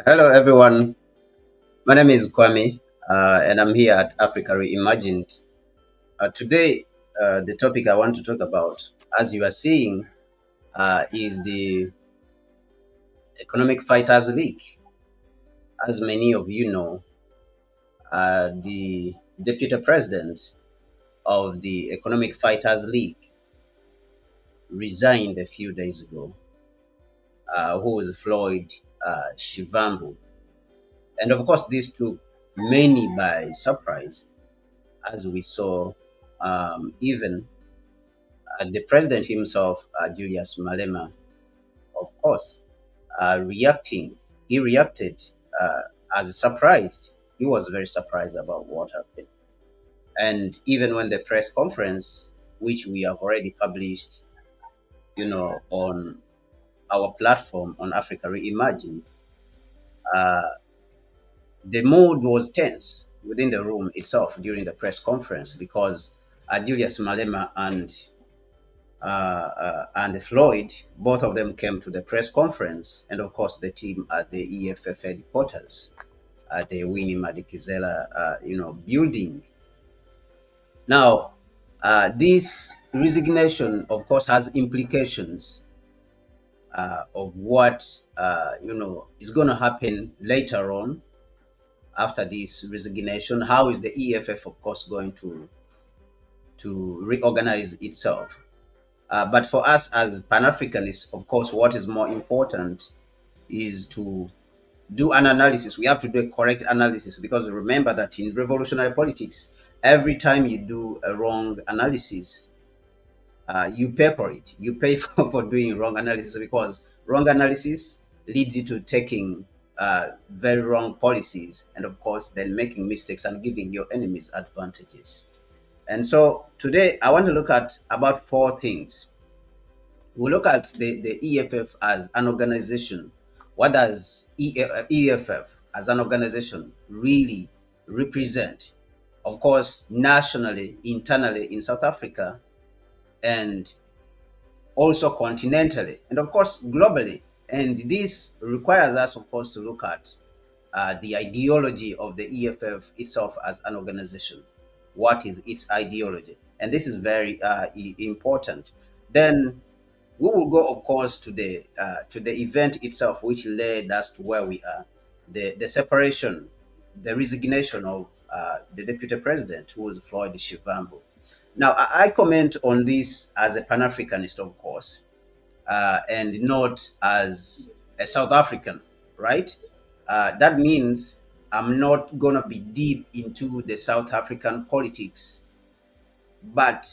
Hello, everyone. My name is Kwame, and I'm here at Africa Reimagined. Today, the topic I want to talk about, as you are seeing, is the Economic Fighters League. As many of you know, the deputy president of the Economic Fighters League resigned a few days ago, who was Floyd Shivambu. And of course, this took many by surprise, as we saw even the president himself, Julius Malema, of course, reacting. He reacted as surprised. He was very surprised about what happened. And even when the press conference, which we have already published, on our platform on Africa Reimagined, uh, the mood was tense within the room itself during the press conference because Julius Malema and Floyd, both of them came to the press conference, and of course the team at the EFF headquarters at the Winnie Madikizela, building. Now, this resignation, of course, has implications of what is going to happen later on after this resignation. How is the EFF, of course, going to reorganize itself? But for us as Pan Africanists, of course, what is more important is to do an analysis. We have to do a correct analysis because remember that in revolutionary politics, every time you do a wrong analysis, you pay for it. You pay for doing wrong analysis because wrong analysis leads you to taking very wrong policies and, of course, then making mistakes and giving your enemies advantages. And so today I want to look at about four things. We look at the EFF as an organization. What does EFF as an organization really represent? Of course, nationally, internally in South Africa, and also continentally, and of course, globally. And this requires us, of course, to look at the ideology of the EFF itself as an organization. What is its ideology? And this is very important. Then we will go, of course, to the event itself, which led us to where we are, the separation, the resignation of the deputy president, who was Floyd Shivambu. Now, I comment on this as a Pan Africanist, of course, and not as a South African, right? That means I'm not gonna be deep into the South African politics, but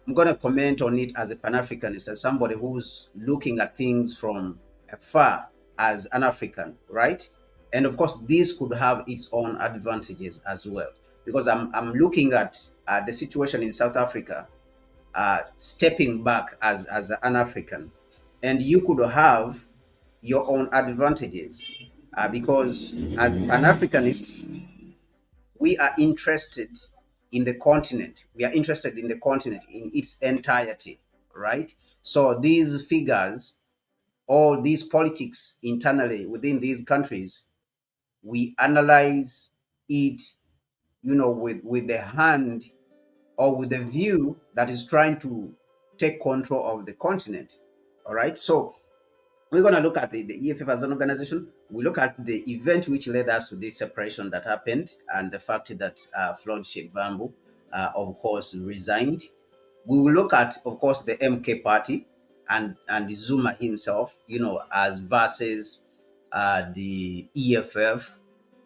I'm going to comment on it as a Pan Africanist, as somebody who's looking at things from afar as an African, right? And of course, this could have its own advantages as well, because I'm looking at the situation in South Africa, stepping back as an African, and you could have your own advantages because as Pan Africanists, we are interested in the continent. We are interested in the continent in its entirety, right? So these figures, all these politics internally within these countries, we analyze it, with the hand or with the view that is trying to take control of the continent. All right. So we're going to look at the EFF as an organization. We look at the event which led us to this separation that happened and the fact that Floyd Shivambu, of course, resigned. We will look at, of course, the MK party and Zuma himself, as versus the EFF.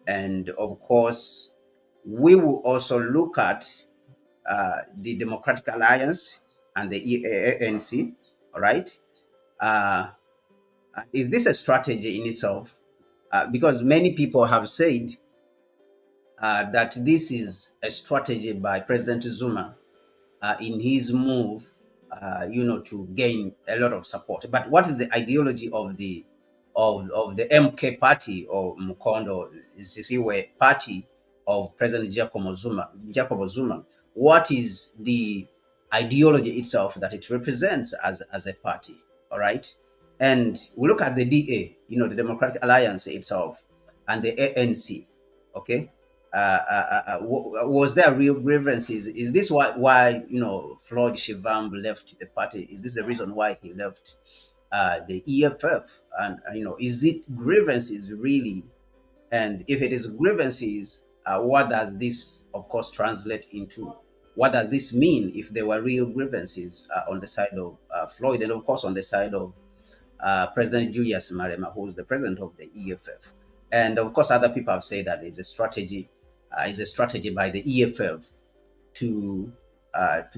And of course, we will also look at the Democratic Alliance and the ANC, all right? Uh, is this a strategy in itself? Because many people have said that this is a strategy by President Zuma in his move, to gain a lot of support. But what is the ideology of the MK party or Mukondo Sisiwe party of President Jacob Zuma? What is the ideology itself that it represents as a party? All right. And we look at the DA, the Democratic Alliance itself, and the ANC. Okay, was there real grievances? Is this why Floyd Shivambu left the party? Is this the reason why he left the EFF? And is it grievances really? And if it is grievances, what does this, of course, translate into? What does this mean if there were real grievances on the side of Floyd, and of course on the side of President Julius Malema, who is the president of the EFF? And of course, other people have said that it's a strategy, by the EFF to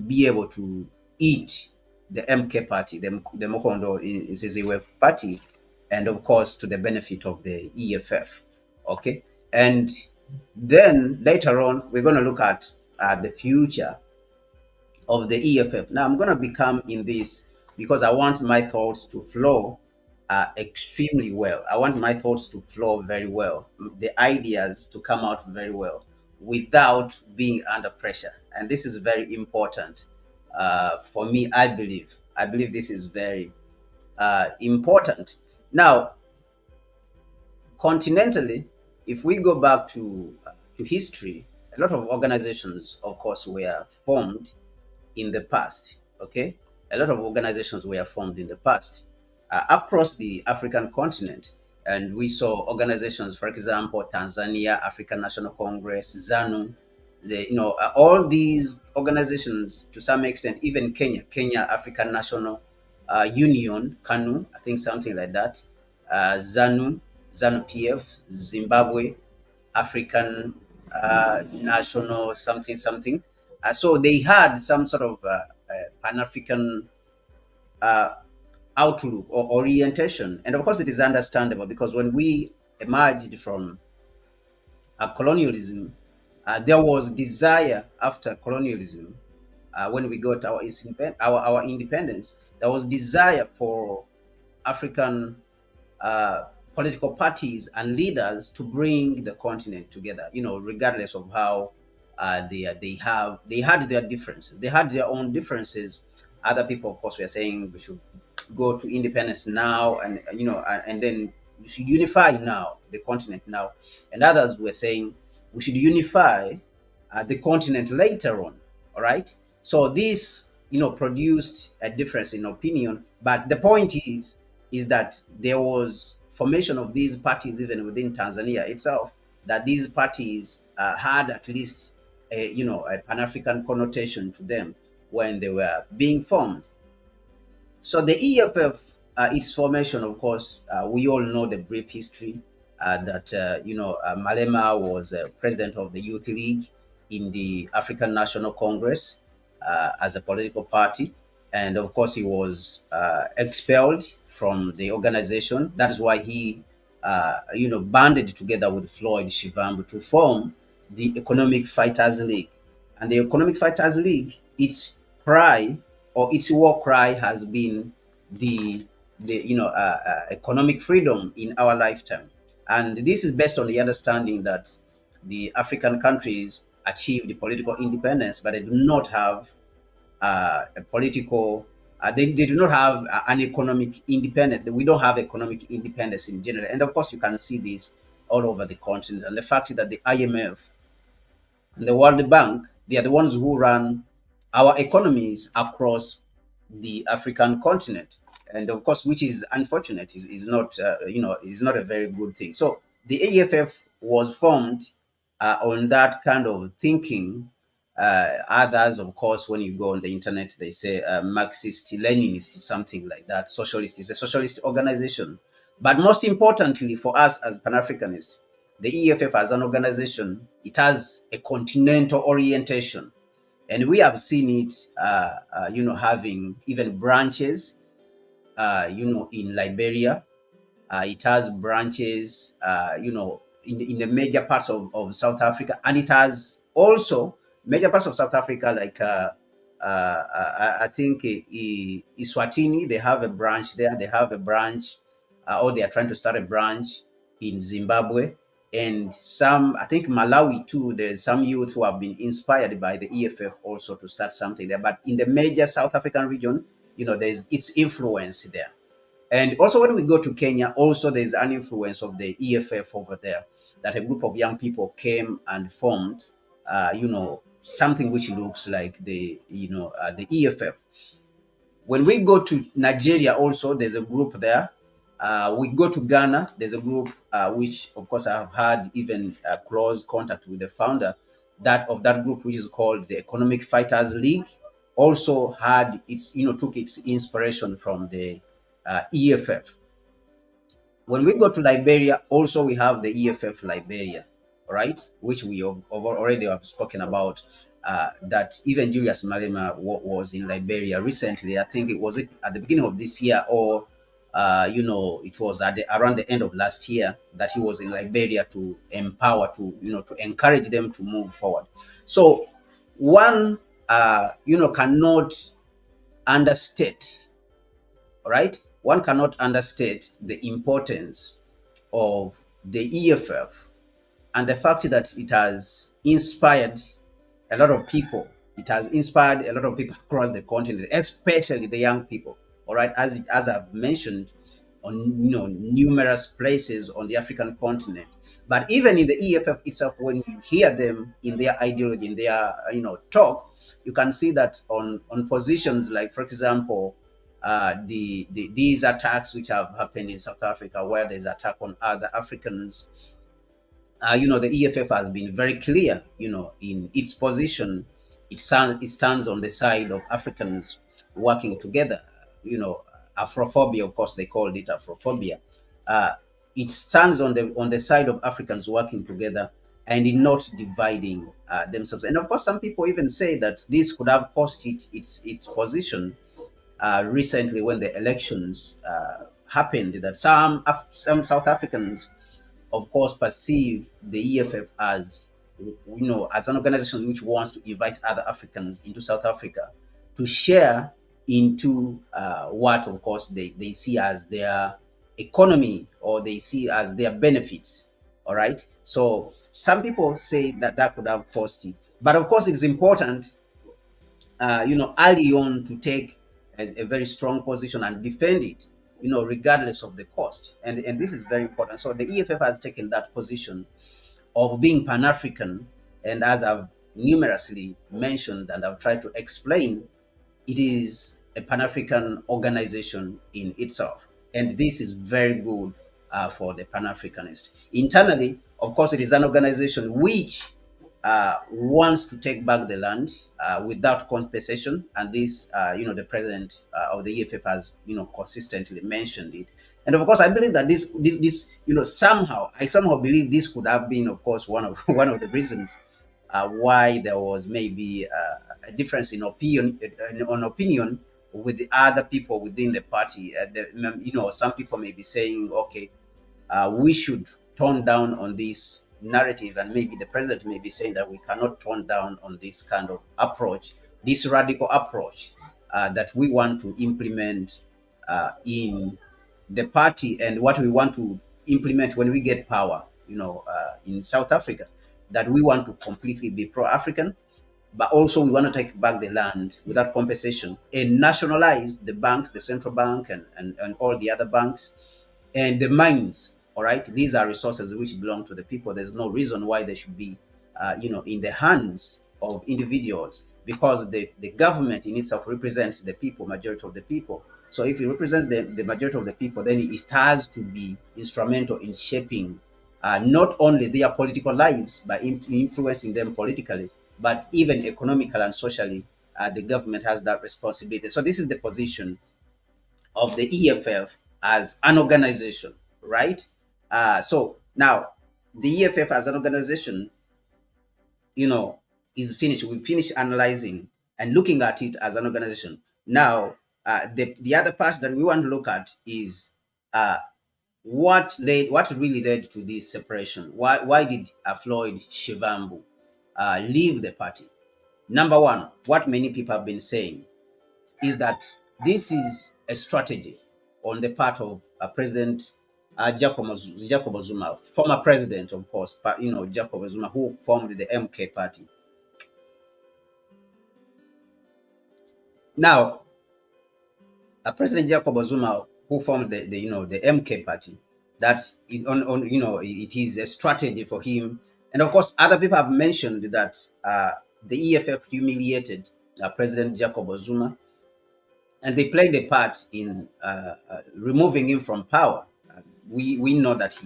be able to eat the MK party, the Mokondo Nsiziwe party, and of course to the benefit of the EFF. Okay, and then later on we're going to look at the future of the EFF. Now I'm going to become in this because I want my thoughts to flow extremely well. I want my thoughts to flow very well, the ideas to come out very well without being under pressure. And this is very important for me. I believe this is very important. Now, continentally, if we go back to history, a lot of organizations, of course, were formed in the past. Okay, a lot of organizations were formed in the past across the African continent, and we saw organizations, for example, Tanzania African National Congress, ZANU, all these organizations to some extent, even Kenya African National Union, KANU, I think something like that, ZANU, ZANU PF, Zimbabwe African National something something. So they had some sort of Pan-African uh, outlook or orientation. And of course, it is understandable because when we emerged from colonialism, there was desire after colonialism. When we got our independence, there was desire for African political parties and leaders to bring the continent together. Regardless of how they had their differences, they had their own differences. Other people, of course, were saying we should go to independence now, and and then we should unify now the continent now, and others were saying we should unify the continent later on. All right, so this produced a difference in opinion, but the point is that there was formation of these parties even within Tanzania itself, that these parties had at least a Pan-African connotation to them when they were being formed. So the EFF, its formation, of course, we all know the brief history that Malema was president of the Youth League in the African National Congress as a political party, and of course he was expelled from the organization. That is why he, banded together with Floyd Shivambu to form the Economic Fighters League. And the Economic Fighters League, its cry or its war cry has been the economic freedom in our lifetime. And this is based on the understanding that the African countries achieved the political independence, but they do not have a political, they do not have an economic independence. We don't have economic independence in general. And of course, you can see this all over the continent. And the fact that the IMF and the World Bank, they are the ones who run our economies across the African continent. And of course, which is unfortunate, is not, is not a very good thing. So the AFF was formed on that kind of thinking. Others, of course, when you go on the internet, they say Marxist, Leninist, something like that. Socialist is a socialist organization. But most importantly for us as Pan-Africanists, the EFF as an organization, it has a continental orientation. And we have seen it, having even branches, in Liberia. It has branches, in the major parts of South Africa. And it has also major parts of South Africa, like I think Eswatini, they have a branch there. They have a branch, or they are trying to start a branch in Zimbabwe. And some, I think Malawi too, there's some youth who have been inspired by the EFF also to start something there. But in the major South African region, there's its influence there. And also when we go to Kenya, also there's an influence of the EFF over there, that a group of young people came and formed, something which looks like the EFF. When we go to Nigeria, also there's a group there. We go to Ghana, there's a group which, of course, I have had even close contact with the founder that of that group, which is called the Economic Fighters League. Also had its, took its inspiration from the EFF. When we go to Liberia, also we have the EFF Liberia, right? Which we have already have spoken about. That even Julius Malema was in Liberia recently. I think it was at the beginning of this year, or it was around the end of last year that he was in Liberia to empower, to encourage them to move forward. So one, cannot understate, right? One cannot understate the importance of the EFF and the fact that it has inspired a lot of people. It has inspired a lot of people across the continent, especially the young people. All right, as I've mentioned, on numerous places on the African continent. But even in the EFF itself, when you hear them in their ideology, in their talk, you can see that on positions like, for example, these attacks which have happened in South Africa, where there's attack on other Africans, the EFF has been very clear, in its position. It stands on the side of Africans working together. Afrophobia, of course, they called it Afrophobia. Uh, it stands on the side of Africans working together and in not dividing themselves. And of course, some people even say that this could have cost it its position recently when the elections happened. That some South Africans, of course, perceive the EFF as an organization which wants to invite other Africans into South Africa to share into what, of course, they see as their economy, or they see as their benefits. All right. So some people say that that could have cost it, but of course, it's important, early on, to take a very strong position and defend it, regardless of the cost. And this is very important. So the EFF has taken that position of being Pan-African, and as I've numerously mentioned and I've tried to explain, it is a Pan-African organization in itself. And this is very good for the Pan-Africanist. Internally, of course, it is an organization which wants to take back the land without compensation. And this, the president of the EFF has, consistently mentioned it. And of course, I believe that this, I somehow believe this could have been, of course, one of one of the reasons why there was maybe a difference in opinion with the other people within the party. Some people may be saying, okay, we should tone down on this narrative, and maybe the president may be saying that we cannot tone down on this kind of approach, this radical approach that we want to implement in the party, and what we want to implement when we get power, in South Africa, that we want to completely be pro-African, but also we want to take back the land without compensation and nationalize the banks, the central bank, and all the other banks, and the mines. All right, these are resources which belong to the people. There's no reason why they should be in the hands of individuals, because the government in itself represents the people, majority of the people. So if it represents the majority of the people, then it has to be instrumental in shaping not only their political lives by influencing them politically, but even economically and socially. The government has that responsibility. So this is the position of the EFF as an organization, right? So now the EFF as an organization, is finished. We finish analyzing and looking at it as an organization. Now, the other part that we want to look at is what really led to this separation. Why did Floyd Shivambu leave the party? Number one, what many people have been saying is that this is a strategy on the part of President Jacob Zuma, former president, of course, but Jacob Zuma, who formed the MK party. Now, President Jacob Zuma who formed the MK party, that it is a strategy for him. And of course, other people have mentioned that the EFF humiliated President Jacob Zuma, and they played a part in removing him from power. We know that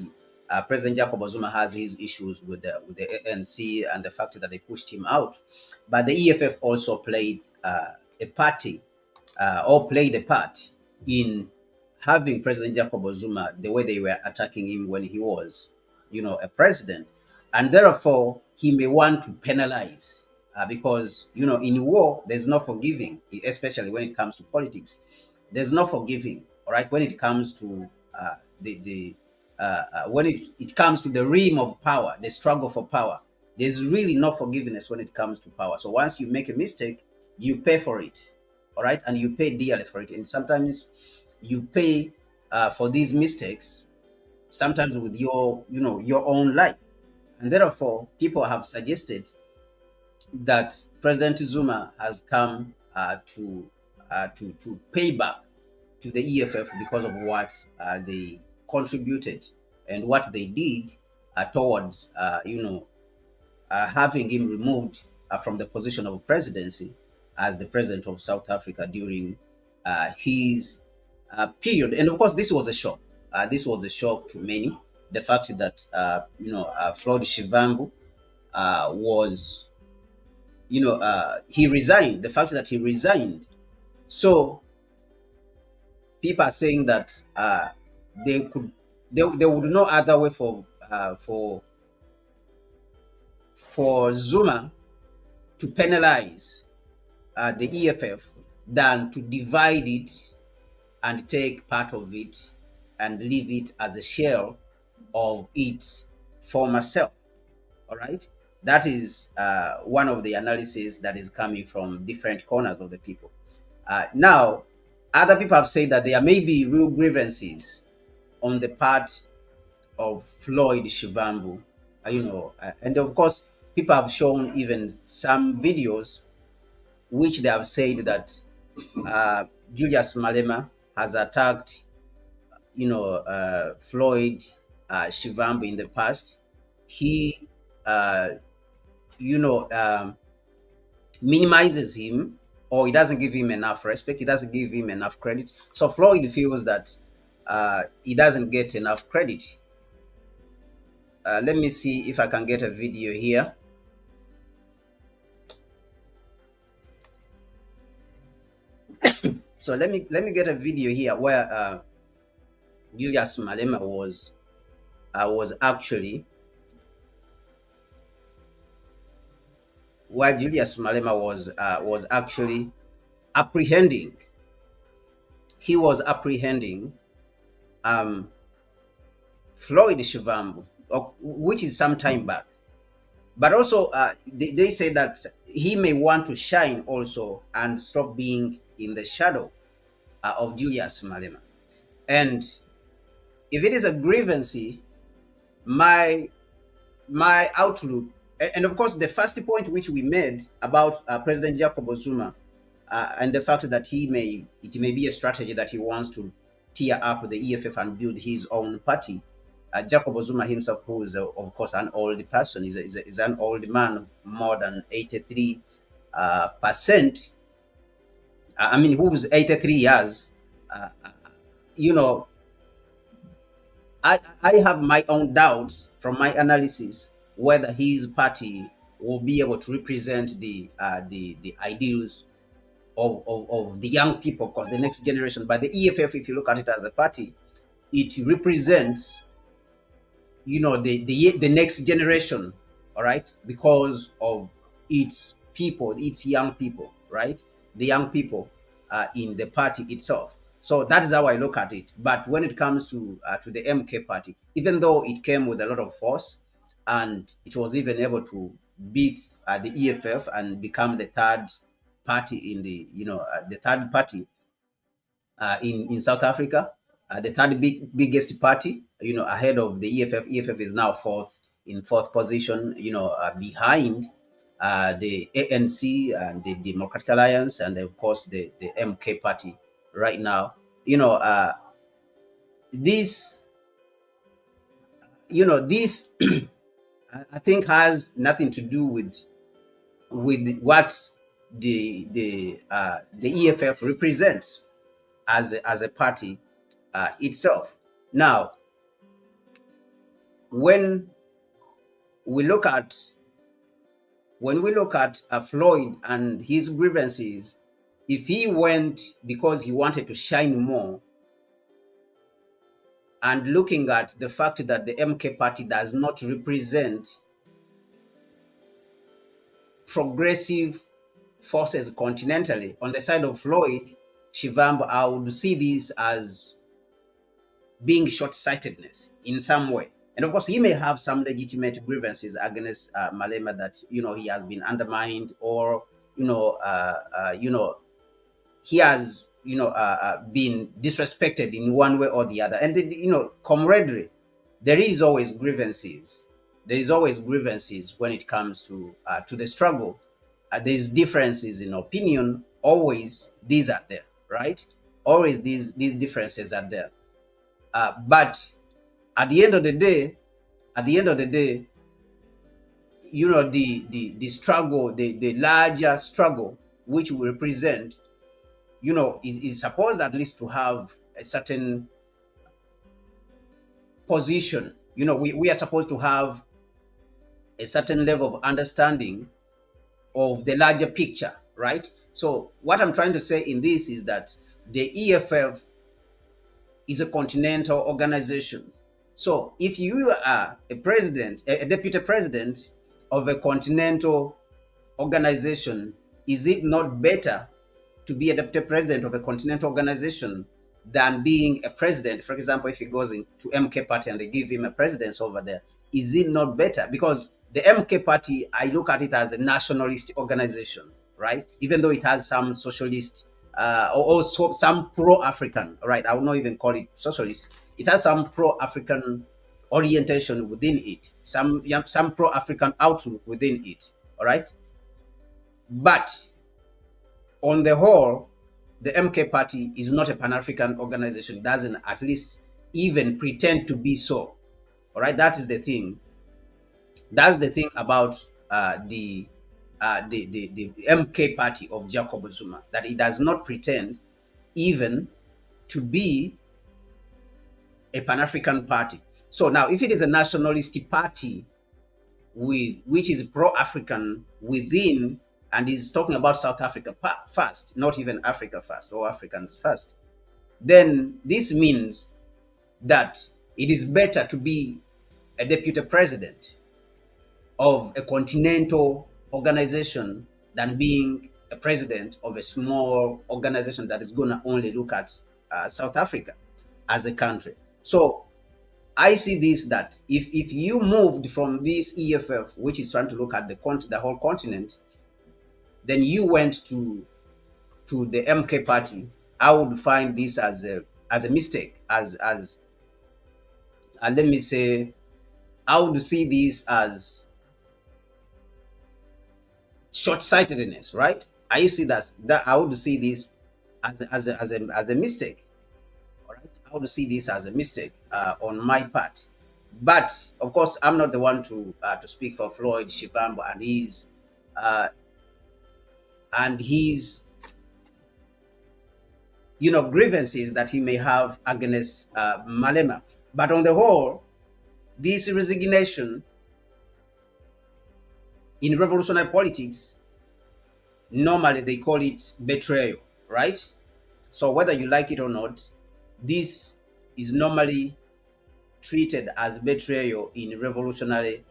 President Jacob Zuma has his issues with the ANC and the fact that they pushed him out, but the EFF also played a party or played a part in having President Jacob Zuma the way they were attacking him when he was, a president, and therefore he may want to penalize because in war there's no forgiving, especially when it comes to politics. There's no forgiving, all right, when it comes to the when it comes to the realm of power, the struggle for power. There's really no forgiveness when it comes to power. So once you make a mistake, you pay for it, all right, and you pay dearly for it. And sometimes you pay for these mistakes, sometimes with your own life. And therefore, people have suggested that President Zuma has come to pay back to the EFF because of what they contributed and what they did towards having him removed from the position of presidency as the president of South Africa during his period. And of course, this was a shock. This was a shock to many. The fact that Floyd Shivambu was, he resigned. The fact that he resigned. So people are saying that they would no other way for Zuma to penalize the EFF than to divide it and take part of it and leave it as a shell of its former self. All right, that is one of the analyses that is coming from different corners of the people. Now, other people have said that there may be real grievances on the part of Floyd Shivambu, and of course, people have shown even some videos which they have said that Julius Malema has attacked, Floyd Shivambu in the past. He, minimizes him, or he doesn't give him enough respect. He doesn't give him enough credit. So Floyd feels that he doesn't get enough credit. Let me see if I can get a video here. So let me get a video here where Julius Malema was actually was actually apprehending. He was apprehending Floyd Shivambu, which is some time back. But also, they say that he may want to shine also and stop being in the shadow of Julius Malema. And if it is a grievance, my outlook, and of course, the first point which we made about President Jacob Zuma and the fact that it may be a strategy that he wants to tear up the EFF and build his own party. Jacob Zuma himself, who is of course an old person, is an old man, more than 83%. I mean, who's 83 years? I have my own doubts from my analysis whether his party will be able to represent the ideals of the young people, of course, the next generation. But the EFF, if you look at it as a party, it represents the next generation, all right, because of its people, its young people, right, the young people in the party itself. So that is how I look at it. But when it comes to the MK party, even though it came with a lot of force and it was even able to beat the EFF and become the third party in the third party in South Africa, the third biggest party, ahead of the EFF. EFF is now in fourth position, behind the ANC and the Democratic Alliance, and of course the MK party right now. this, this I think has nothing to do with what the EFF represents as a party itself. Now, when we look at Floyd and his grievances, if he went because he wanted to shine more, and looking at the fact that the MK party does not represent progressive forces continentally, on the side of Floyd Shivambu, I would see this as being short-sightedness in some way. And of course, he may have some legitimate grievances against Malema, that he has been undermined, or he has been disrespected in one way or the other. And camaraderie, there is always grievances. There is always grievances when it comes to the struggle. There's differences in opinion. Always these are there, right? Always these differences are there. But at the end of the day, the struggle, the larger struggle which we represent, is supposed at least to have a certain position. We are supposed to have a certain level of understanding of the larger picture, right? So what I'm trying to say in this is that the EFF is a continental organization. So if you are a president, a deputy president of a continental organization, is it not better to be a deputy president of a continental organization than being a president? For example, if he goes into MK party and they give him a presidency over there, is it not better? Because the MK party, I look at it as a nationalist organization, right? Even though it has some socialist, or also some pro-African, right? I will not even call it socialist. It has some pro-African orientation within it, some pro-African outlook within it, all right? But on the whole, the MK party is not a Pan-African organization. It doesn't at least even pretend to be so. All right, that is the thing. That's the thing about the MK party of Jacob Zuma, that it does not pretend even to be a Pan-African party. So now, if it is a nationalist party which is pro-African within, and is talking about South Africa first, not even Africa first or Africans first, then this means that it is better to be a deputy president of a continental organization than being a president of a small organization that is going to only look at South Africa as a country. So I see this, that if you moved from this EFF, which is trying to look at the whole continent, then you went to the MK party, I would find this as a mistake, as let me say, I would see this as short-sightedness, right? I see that I would see this as a mistake. All right, I would see this as a mistake on my part. But of course, I'm not the one to speak for Floyd Shivambu and his grievances that he may have against Malema. But on the whole, this resignation in revolutionary politics, normally they call it betrayal, right? So whether you like it or not, this is normally treated as betrayal in revolutionary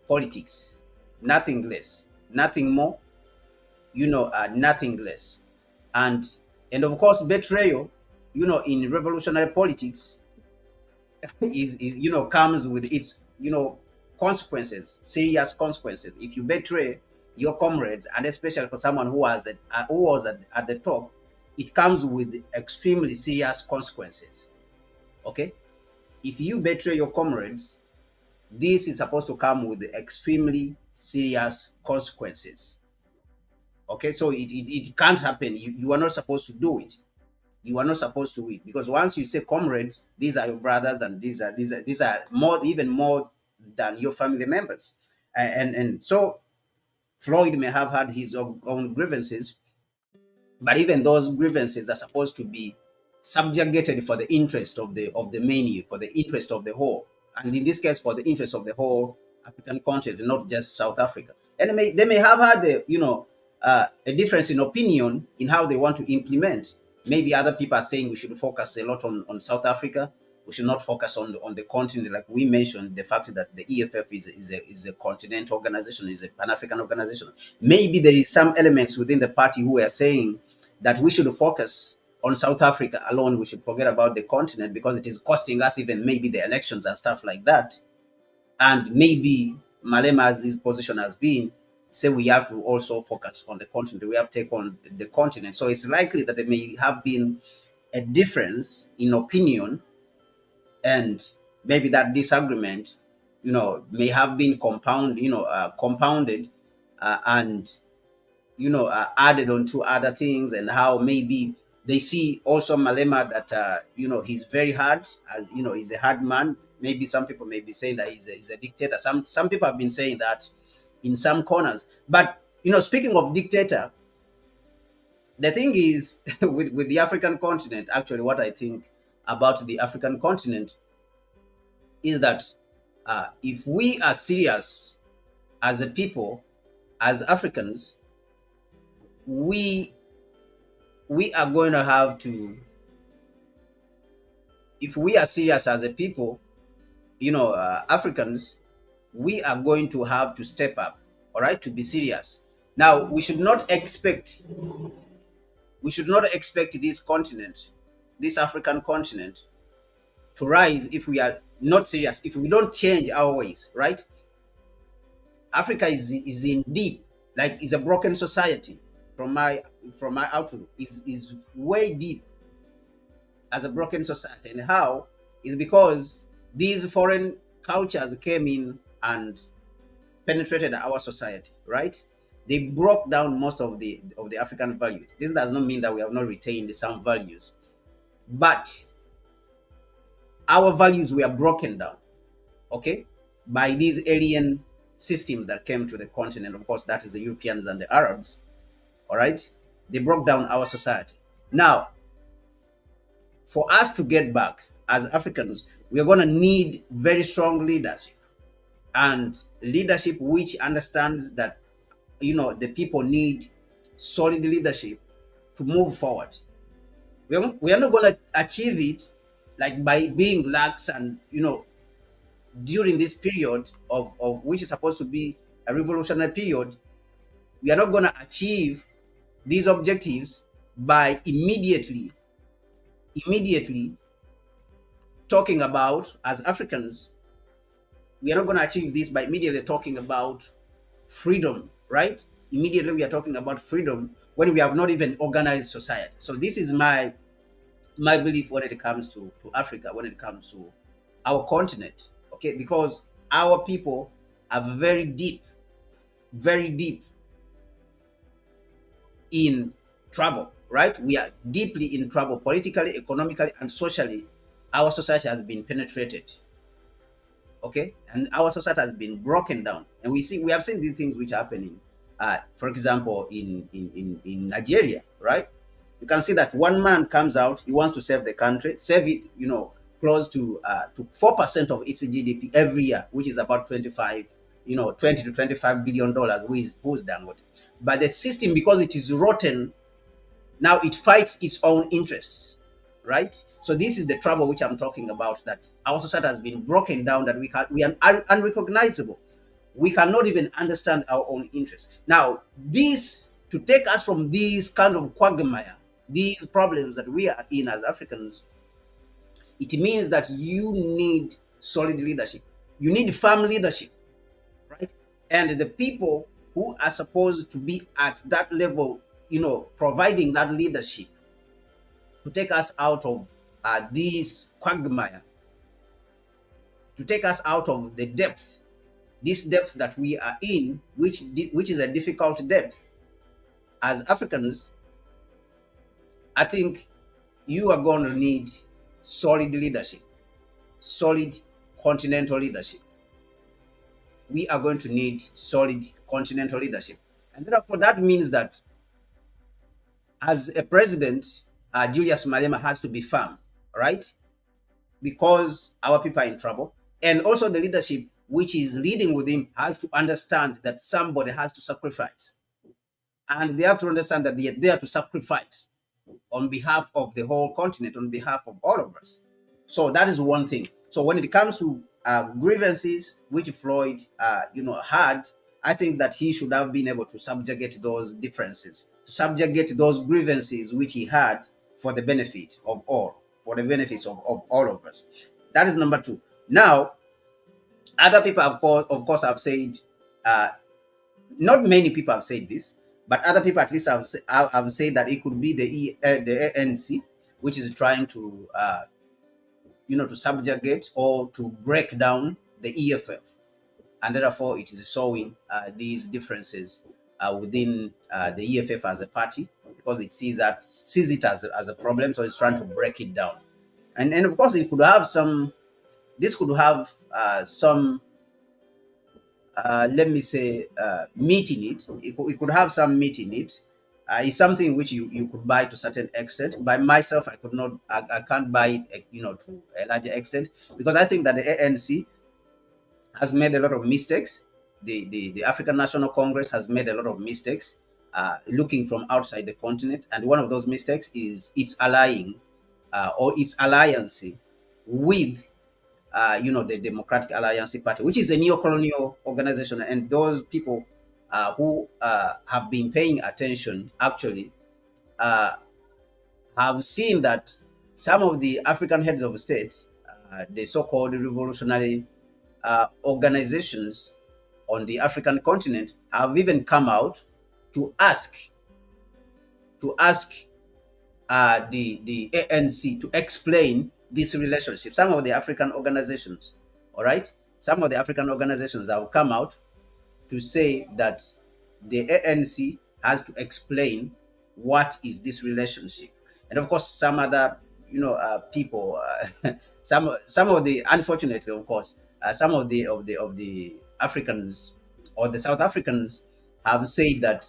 politics. Nothing less, nothing more, nothing less. And of course, betrayal, in revolutionary politics is comes with its consequences, serious consequences. If you betray your comrades, and especially for someone who was at the top, it comes with extremely serious consequences. Okay, if you betray your comrades, this is supposed to come with extremely serious consequences. Okay, so it can't happen. You are not supposed to do it. You are not supposed to eat, because once you say comrades, these are your brothers, and these are more, even more than your family members. And so Floyd may have had his own grievances, but even those grievances are supposed to be subjugated for the interest of the many, for the interest of the whole, and in this case, for the interest of the whole African continent, not just South Africa. And they may have had a difference in opinion in how they want to implement. Maybe other people are saying we should focus a lot on South Africa. We should not focus on the continent, like we mentioned, the fact that the EFF is a continental organization, is a Pan-African organization. Maybe there is some elements within the party who are saying that we should focus on South Africa alone. We should forget about the continent because it is costing us even maybe the elections and stuff like that. And maybe Malema's his position has been, say we have to also focus on the continent. We have to take on the continent. So it's likely that there may have been a difference in opinion, and maybe that disagreement, may have been compounded, and added on to other things, and how maybe they see also Malema that he's very hard, he's a hard man. Maybe some people may be saying that he's a dictator. Some people have been saying that in some corners. But speaking of dictator, the thing is with the African continent, actually, what I think about the African continent is that if we are serious as a people, as Africans, we are going to have to, if we are serious as a people, Africans, we are going to have to step up, all right, to be serious. Now, we should not expect this continent, this African continent, to rise if we are not serious, if we don't change our ways, right? Africa is in deep, like, is a broken society. From my outlook, is way deep as a broken society. And how is because these foreign cultures came in and penetrated our society, right? They broke down most of the African values. This does not mean that we have not retained some values, but our values were broken down, okay, by these alien systems that came to the continent. Of course, that is the Europeans and the Arabs. All right, they broke down our society. Now, for us to get back as Africans, we are going to need very strong leadership, and leadership which understands that the people need solid leadership to move forward. We are not going to achieve it like by being lax, and during this period of which is supposed to be a revolutionary period, we are not going to achieve these objectives by immediately talking about, as Africans, we are not going to achieve this by immediately talking about freedom, right? Immediately we are talking about freedom when we have not even organized society. So this is my belief when it comes to Africa, when it comes to our continent, okay? Because our people are very deep in trouble, right? We are deeply in trouble politically, economically, and socially. Our society has been penetrated, okay, and our society has been broken down, and we have seen these things which are happening. For example, in Nigeria, right? You can see that one man comes out, he wants to save the country, save it, close to 4% of its GDP every year, which is about 20 to 25 billion dollars. Who's done what? But the system, because it is rotten, now it fights its own interests, right? So this is the trouble which I'm talking about, that our society has been broken down, that we are unrecognizable. We cannot even understand our own interests. Now, this, to take us from these kind of quagmire, these problems that we are in as Africans, it means that you need solid leadership. You need firm leadership, right? And the people who are supposed to be at that level, providing that leadership to take us out of this quagmire, to take us out of the depth, this depth that we are in, which is a difficult depth. As Africans, I think you are going to need solid leadership, solid continental leadership. We are going to need solid continental leadership. And therefore, that means that as a president, Julius Malema has to be firm, right? Because our people are in trouble. And also, the leadership which is leading with him has to understand that somebody has to sacrifice. And they have to understand that they are there to sacrifice on behalf of the whole continent, on behalf of all of us. So that is one thing. So when it comes to grievances which Floyd, had, I think that he should have been able to subjugate those differences, to subjugate those grievances which he had for the benefit of all, for the benefits of all of us. That is number two. Now, other people, of course, have said, uh, not many people have said this, but other people at least have said that it could be the ANC, which is trying to to subjugate or to break down the EFF, and therefore it is showing these differences within the EFF as a party, because it sees it as a problem, so it's trying to break it down. And of course, it could have some. This could have some. Let me say, meat in it. It could have some meat in it. It's something which you could buy to a certain extent. By myself, I could not. I can't buy it, to a larger extent, because I think that the ANC has made a lot of mistakes. The African National Congress has made a lot of mistakes, looking from outside the continent, and one of those mistakes is its allying, or its alliance with the Democratic Alliance Party, which is a neo-colonial organization. And those people who have been paying attention actually uh, have seen that some of the African heads of state, the so-called revolutionary organizations on the African continent, have even come out to ask the ANC to explain this relationship. Some of the African organizations, all right, some of the African organizations have come out to say that the ANC has to explain what is this relationship. And of course, some other, people, some of the, unfortunately, of course, some of the Africans, or the South Africans, have said that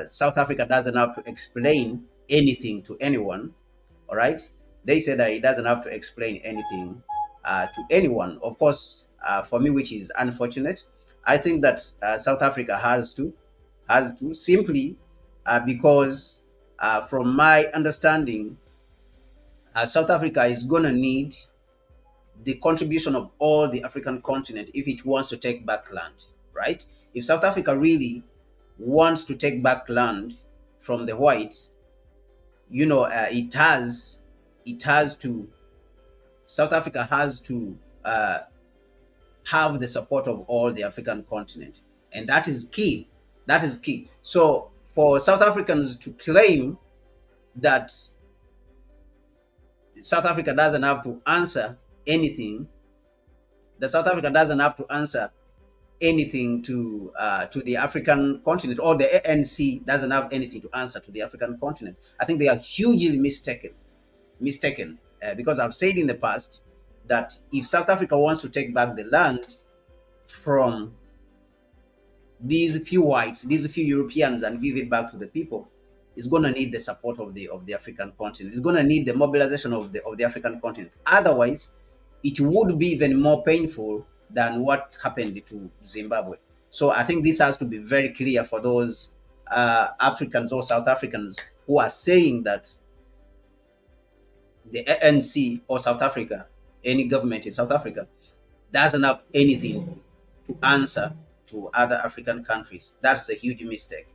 South Africa doesn't have to explain anything to anyone. All right, they say that it doesn't have to explain anything to anyone. Of course, for me, which is unfortunate, I think that South Africa has to simply because from my understanding, South Africa is gonna need the contribution of all the African continent if it wants to take back land, right? If South Africa really wants to take back land from the whites, it has to. South Africa has to have the support of all the African continent, and that is key. That is key. So for South Africans to claim that South Africa doesn't have to answer anything, that South Africa doesn't have to answer anything to the African continent, or the ANC doesn't have anything to answer to the African continent, I think they are hugely mistaken, because I've said in the past that if South Africa wants to take back the land from these few whites, these few Europeans, and give it back to the people, it's going to need the support of the African continent. It's going to need the mobilization of the African continent. Otherwise, it would be even more painful than what happened to Zimbabwe. So I think this has to be very clear for those Africans or South Africans who are saying that the ANC or South Africa, any government in South Africa, doesn't have anything to answer to other African countries. That's a huge mistake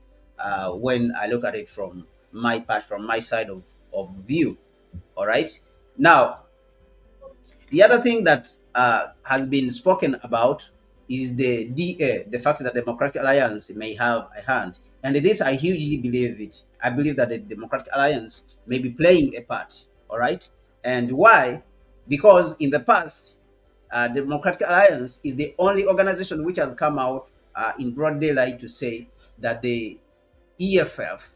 when I look at it from my part, from my side of view. All right. Now, the other thing that has been spoken about is the DA, the fact that the Democratic Alliance may have a hand. And this, I hugely believe it. I believe that the Democratic Alliance may be playing a part. All right. And why? Because in the past, the Democratic Alliance is the only organization which has come out in broad daylight to say that the EFF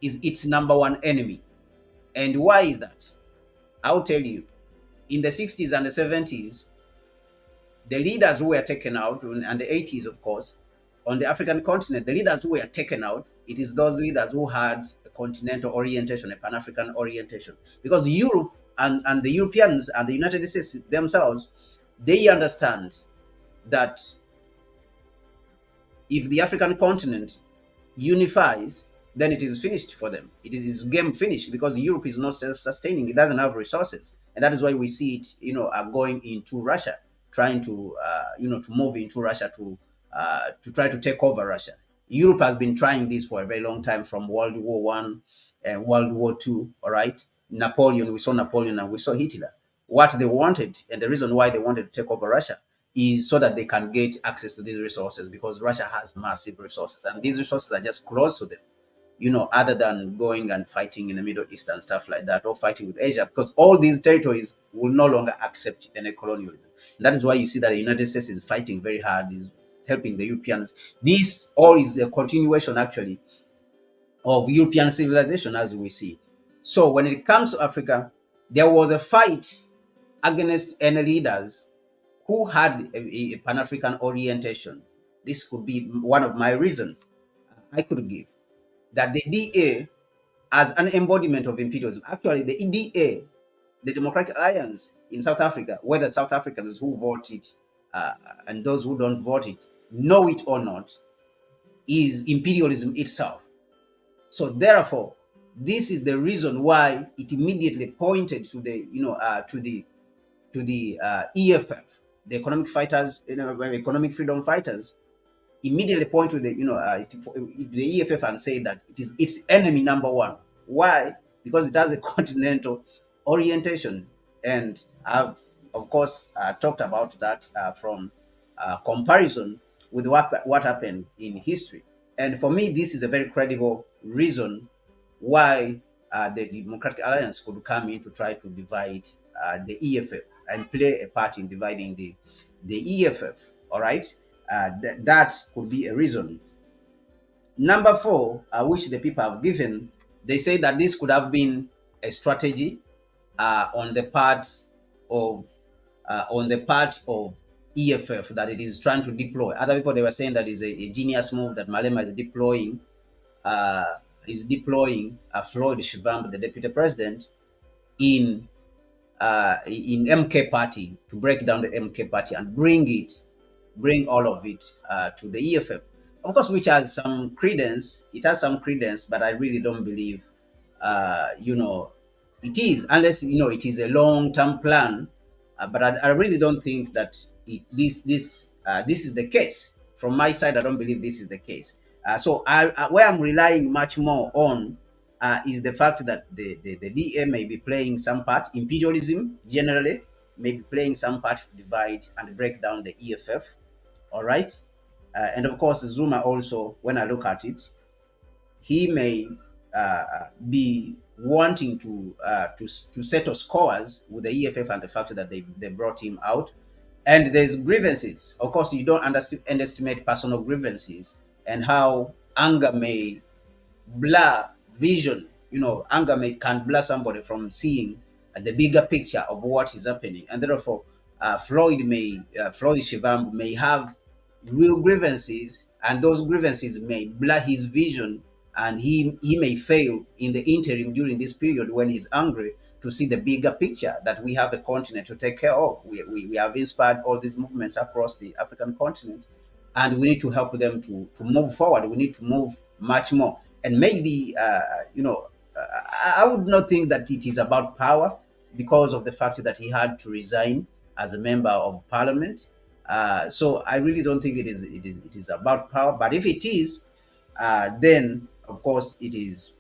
is its number one enemy. And why is that? I'll tell you. In the 60s and the 70s, the leaders who were taken out, and the 80s, of course, on the African continent, the leaders who were taken out, it is those leaders who had a continental orientation, a Pan-African orientation. Because Europe and the Europeans and the United States themselves, they understand that if the African continent unifies, then it is finished for them. It is game finished, because Europe is not self-sustaining. It doesn't have resources, and that is why we see it, going into Russia, trying to, to move into Russia to try to take over Russia. Europe has been trying this for a very long time, from World War One and World War Two. All right, Napoleon. We saw Napoleon and we saw Hitler. What they wanted, and the reason why they wanted to take over Russia, is so that they can get access to these resources, because Russia has massive resources, and these resources are just close to them, other than going and fighting in the Middle East and stuff like that, or fighting with Asia, because all these territories will no longer accept any colonialism. And that is why you see that the United States is fighting very hard, is helping the Europeans. This all is a continuation, actually, of European civilization as we see it. So when it comes to Africa, there was a fight against any leaders who had a Pan-African orientation. This could be one of my reasons I could give, that the DA, as an embodiment of imperialism, actually the DA, the Democratic Alliance in South Africa, whether South Africans who vote it and those who don't vote it, know it or not, is imperialism itself. So therefore, this is the reason why it immediately pointed to the, to the EFF, the economic fighters, economic freedom fighters, immediately point to the, the EFF and say that it is its enemy number one. Why? Because it has a continental orientation, and I've of course talked about that from comparison with what happened in history. And for me, this is a very credible reason why the Democratic Alliance could come in to try to divide the EFF and play a part in dividing the EFF. All right, that could be a reason. Number four, which the people have given, they say that this could have been a strategy on the part of EFF, that it is trying to deploy. Other people, they were saying that is a genius move that Malema is deploying. Floyd Shivambu, the deputy president, in MK party, to break down the MK party and bring all of it to the EFF. Of course, which has some credence. It has some credence, but I really don't believe, it is, unless it is a long-term plan. But I really don't think that this is the case. From my side, I don't believe this is the case. So where I'm relying much more on is the fact that the DA may be playing some part, imperialism generally may be playing some part to divide and break down the EFF. All right. And of course, Zuma also, when I look at it, he may be wanting to settle scores with the EFF and the fact that they brought him out. And there's grievances. Of course, you don't underestimate personal grievances and how anger may blur vision. Anger can blur somebody from seeing the bigger picture of what is happening. And therefore, Floyd Shivambu may have real grievances, and those grievances may blur his vision, and he may fail in the interim during this period when he's angry to see the bigger picture, that we have a continent to take care of. We have inspired all these movements across the African continent, and we need to help them to move forward. We need to move much more. And maybe, I would not think that it is about power, because of the fact that he had to resign as a member of parliament. So I really don't think it is about power. But if it is, then of course it is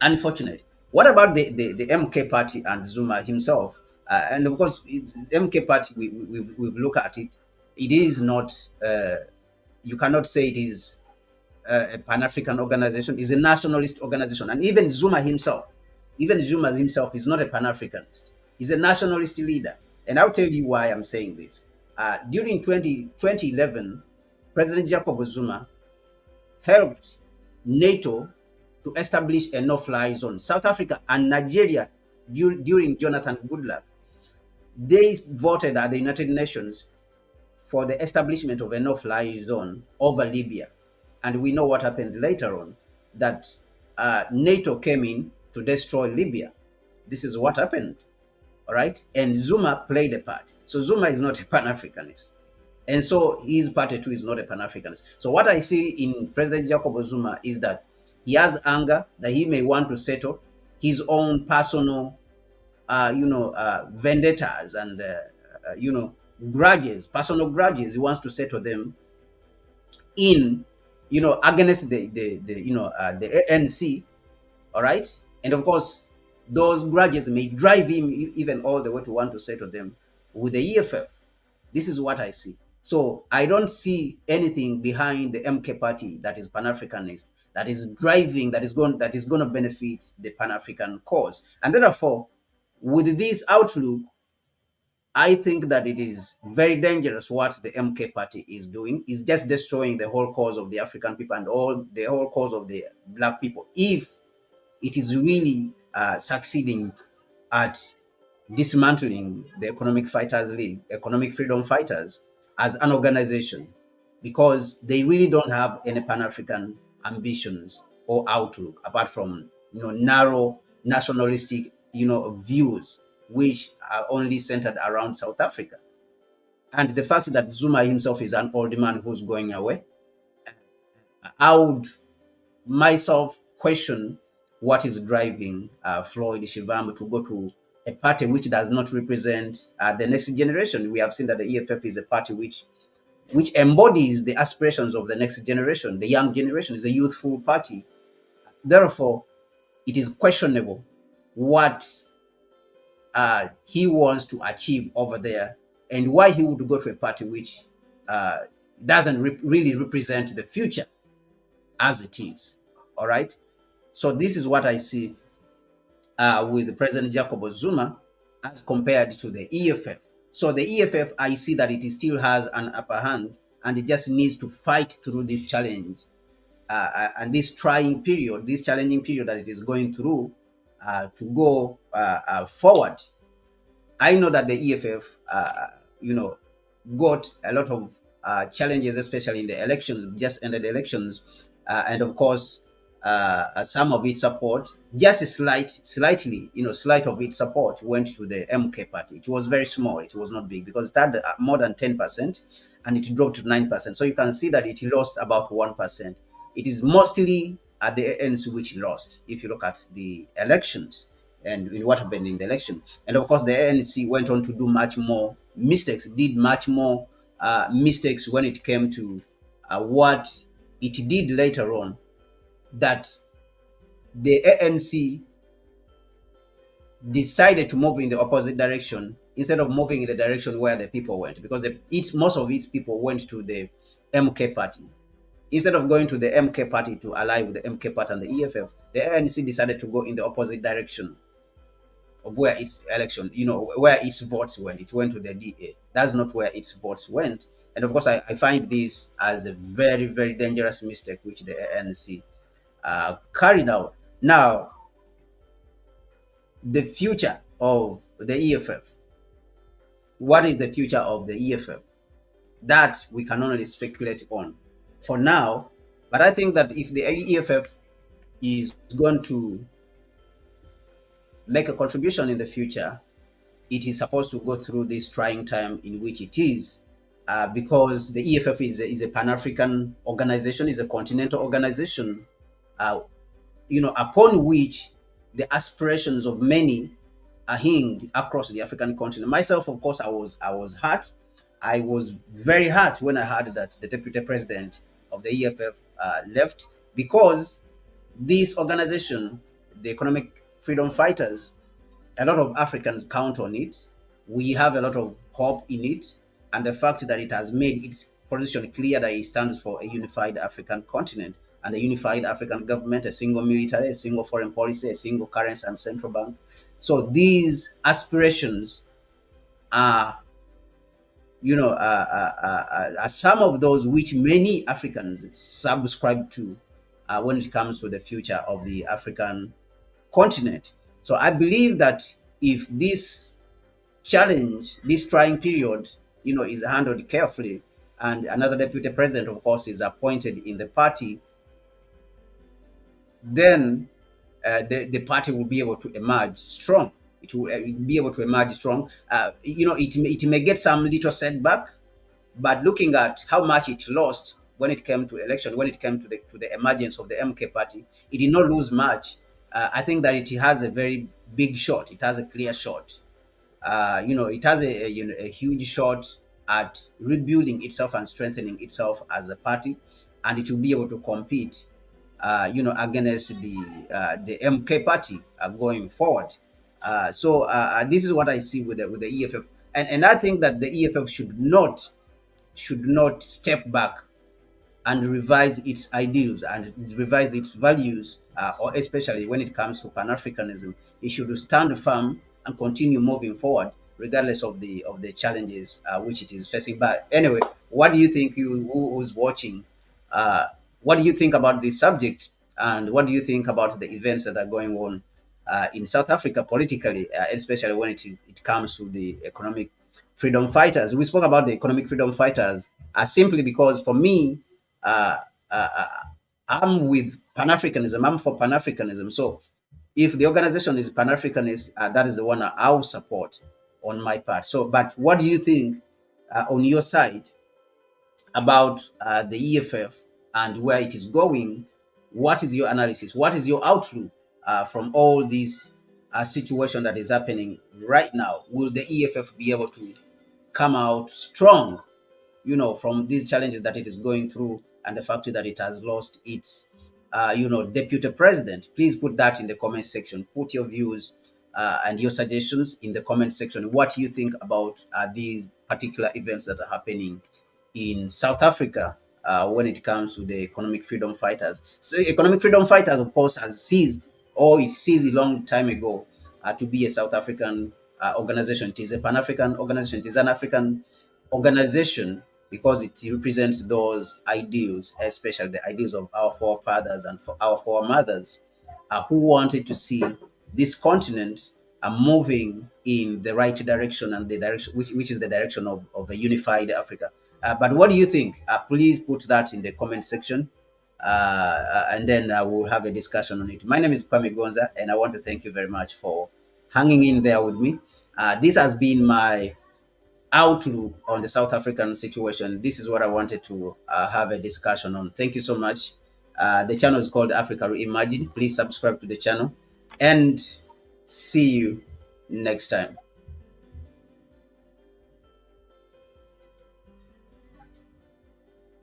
unfortunate. What about the MK party and Zuma himself? And of course, MK party, we've looked at it. It is not. You cannot say it is a Pan-African organization. It's a nationalist organization, and even Zuma himself is not a Pan-Africanist. He's a nationalist leader, and I'll tell you why I'm saying this. During 2011, President Jacob Zuma helped NATO to establish a no-fly zone. South Africa and Nigeria, during Jonathan Goodluck, they voted at the United Nations for the establishment of a no-fly zone over Libya. And we know what happened later on, that NATO came in to destroy Libya. This is what happened, all right? And Zuma played a part. So Zuma is not a Pan-Africanist. And so his party too is not a Pan-Africanist. So what I see in President Jacob Zuma is that he has anger, that he may want to settle his own personal, vendettas and, grudges, personal grudges. He wants to settle them in, against the ANC, all right? And of course, those grudges may drive him even all the way to want to settle them with the EFF. This is what I see. So I don't see anything behind the MK party that is Pan-Africanist, that is driving, that is going to benefit the Pan-African cause. And therefore, with this outlook, I think that it is very dangerous what the MK party is doing. Is just destroying the whole cause of the African people and the whole cause of the black people. If it is really succeeding at dismantling the Economic Fighters League, Economic Freedom Fighters, as an organization, because they really don't have any Pan-African ambitions or outlook apart from narrow nationalistic views which are only centered around South Africa. And the fact that Zuma himself is an old man who's going away, I would myself question what is driving Floyd Shivambu to go to a party which does not represent the next generation. We have seen that the EFF is a party which embodies the aspirations of the next generation. The young generation is a youthful party. Therefore, it is questionable what he wants to achieve over there and why he would go to a party which doesn't really represent the future as it is. All right. So this is what I see with President Jacob Zuma as compared to the EFF. So the EFF, I see that it still has an upper hand, and it just needs to fight through this challenge and this trying period, this challenging period that it is going through to go forward. I know that the EFF, got a lot of challenges, especially in the elections, just ended elections, and of course, some of its support, just slightly, slight of its support went to the MK party. It was very small. It was not big because it had more than 10% and it dropped to 9%. So you can see that it lost about 1%. It is mostly at the ANC which lost, if you look at the elections and in what happened in the election. And of course, the ANC went on to do much more mistakes, did much more mistakes when it came to what it did later on, that the ANC decided to move in the opposite direction instead of moving in the direction where the people went, because most of its people went to the MK party. Instead of going to the MK party to ally with the MK party and the EFF, the ANC decided to go in the opposite direction of where its election, where its votes went. It went to the DA. That's not where its votes went. And of course, I find this as a very, very dangerous mistake which the ANC carried out. Now, the future of the EFF. What is the future of the EFF? That we can only speculate on for now. But I think that if the EFF is going to make a contribution in the future, it is supposed to go through this trying time in which it is, because the EFF is a Pan-African organization, is a continental organization, upon which the aspirations of many are hinged across the African continent. Myself, of course, I was hurt. I was very hurt when I heard that the deputy president of the EFF left, because this organization, the Economic Freedom Fighters, a lot of Africans count on it. We have a lot of hope in it, and the fact that it has made its position clear that it stands for a unified African continent and a unified African government, a single military, a single foreign policy, a single currency and central bank. So these aspirations are, some of those which many Africans subscribe to when it comes to the future of the African continent. So I believe that if this challenge, this trying period, is handled carefully, and another deputy president, of course, is appointed in the party, then the party will be able to emerge strong. It will be able to emerge strong. It may get some little setback, but looking at how much it lost when it came to election, when it came to the emergence of the MK party, it did not lose much. I think that it has a very big shot. It has a clear shot. It has a huge shot at rebuilding itself and strengthening itself as a party, and it will be able to compete, against the MK party going forward. So this is what I see with the EFF, and I think that the EFF should not step back and revise its ideals and revise its values, or especially when it comes to Pan-Africanism. It should stand firm and continue moving forward, regardless of the challenges which it is facing. But anyway, what do you think, you who's watching? What do you think about this subject, and what do you think about the events that are going on in South Africa politically, especially when it comes to the economic freedom fighters? We spoke about the economic freedom fighters simply because, for me, uh, uh, uh, I'm with Pan-Africanism. I'm for Pan-Africanism. So if the organization is Pan-Africanist, that is the one I'll support on my part. So, but what do you think on your side about the EFF and where it is going? What is your analysis? What is your outlook from all this situation that is happening right now? Will the EFF be able to come out strong, from these challenges that it is going through, and the fact that it has lost its, deputy president? Please put that in the comment section. Put your views and your suggestions in the comment section. What do you think about these particular events that are happening in South Africa when it comes to the economic freedom fighters? So, economic freedom fighters, of course, has ceased, or it ceased a long time ago, to be a South African organization. It is a Pan-African organization. It is an African organization because it represents those ideals, especially the ideals of our forefathers and for our foremothers, who wanted to see this continent moving in the right direction, and the direction which is the direction of a unified Africa. But what do you think? Please put that in the comment section, and then we'll have a discussion on it. My name is Kwame Gonza, and I want to thank you very much for hanging in there with me. This has been my outlook on the South African situation. This is what I wanted to have a discussion on. Thank you so much. The channel is called Africa Reimagined. Please subscribe to the channel, and see you next time.